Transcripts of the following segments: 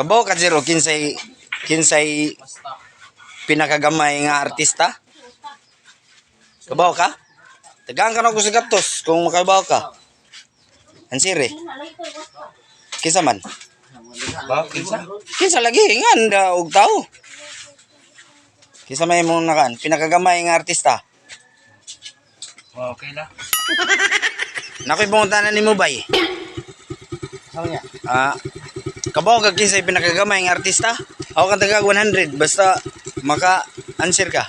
Kabaw ka zero kinsay pinakagamay nga artista? Kabaw ka? Tagaan ka na ko sa gatos kung makabaw ka. Ansire. Kinsa man? Ba, kinsa? Kinsa lagi nga og tao. Kinsa may mong nakan pinakagamay nga artista? Okay na. Nakoy pangutanan nimo bay. Sao niya? Kabaw ka kinsay pinakagamay nga artista? Ako kang taga 100 basta maka-answer ka.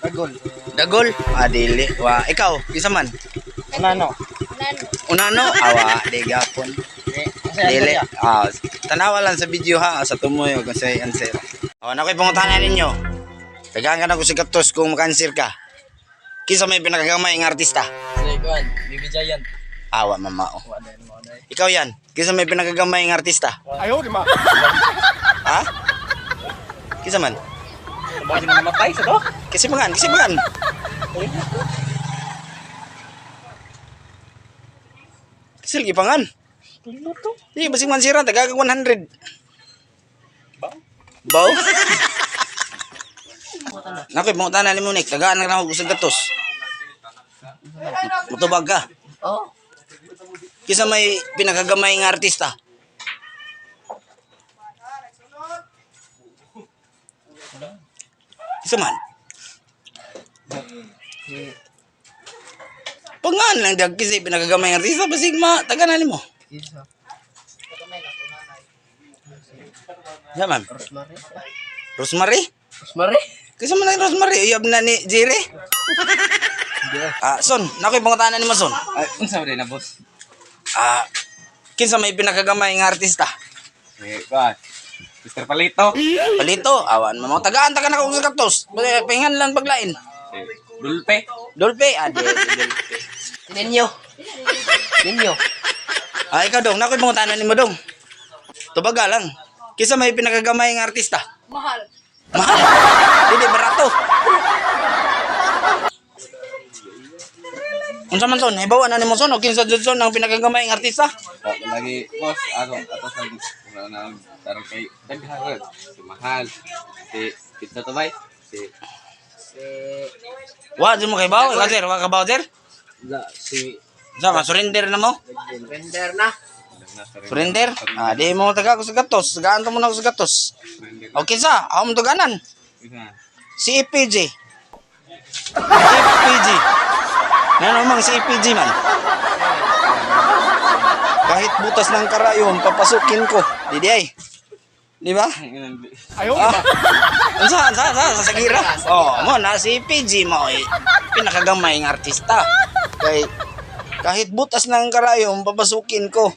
Dagol. Dagol? Dili. Wa, ikaw, kinsa man? Ano? Unano? Awa, di gapon. Dili. Tanawa lang sa video ha, sa tumoy kung sa answer. Nakoy pangutanan ninyo. Tagaan ka na ko sa gatos kung maka-answer ka. Kinsa may pinakagamay nga artista? Kuan, Bibi Giant. Awa, mamao. Wa na mo na. Ikaw yan, kinsa may pinakagamay nga artista? Ayaw di ma. Ha? Kinsa man? Bakit na namatay sa to? Kasi mangan. Kasi lagi pangan. Hindi, basing mansira, taga 100. Baw? Nakoy, pangutanan ni Monik, tagaan na ako sa gatos. Mutubag ka. Oo. Kisa may pinakagamay nga artista. Kisa man? Pangan lang dag kisa pinakagamay nga artista, basig tagaan mo. Yaman? Rosemary? Rosemary? Kisa man ang Rosemary, uyab na ni Jire. Son, nakoy pangutanan ni Son. Ay, unsa man na boss? Kinsa may pinakagamay nga artista? Kuan. Mr. Palito. Palito, awan mo tagaan ta ka na kung sa kaktos. Pahingan lang paglain. Dulpe. Dolpe, Dolpe. Ninyo. Ikaw dong, nakoy pangutanan ni mo dong. Tubaga lang. Kinsa may pinakagamay nga artista? Mahal. Mahal. Hindi barato. Unsa man son? Hibawa na ni mo son o kinsa jud son ang pinakagamay nga artista? Lagi boss ato sa tarong kay daghan si Mahal si Pizza Tumay si Wa di mo kay bawo, kader, wa ka bawo der? si Sama surrender na mo? Render na. Surrender? Di mo taga ko sa gatos. Tagaan mo na ko sa gatos. Okay sa, ako mo taganan. Si EPG. EPG. Ano mang si EPG man. Kahit butas ng karayon, papasukin ko. Di ay. Di ba? Ayaw Sa sagira. Mo na si EPG mo pinakagamay ng artista. Kahit butas ng karayon, papasukin ko.